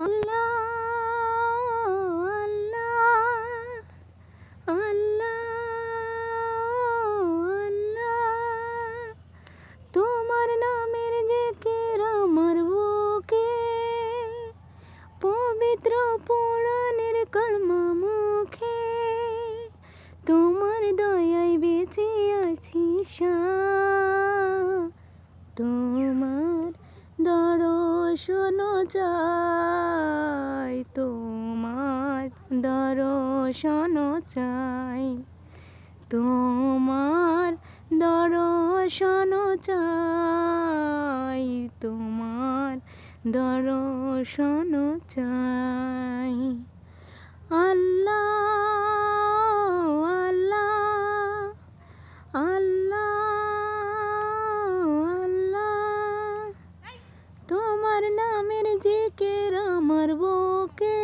আল্লাহ আল্লাহ আল্লাহ আল্লাহ তোমার নামের জিকির আমার বুকে পবিত্র পুরাণের কলমা মুখে তোমার দয়ায় বেঁচে আছি তোমার দর্শন চাই তোমার দর্শন চাই তোমার দর্শন চাই তোমার দর্শন চাই আল্লাহ আল্লাহ আল্লাহ তোমার নামের জিকির আমার বুকে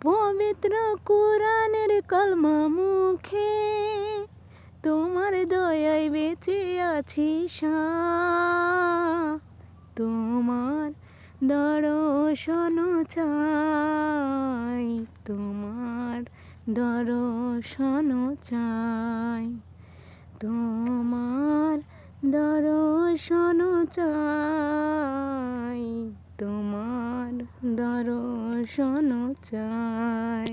পবিত্র কুরআনের কলমা মুখে তোমার দয়ায় বেঁচে আছি তোমার দর্শন চাই তোমার দর্শন চাই তোমার দর্শন চাই তোমার দর্শন চাই।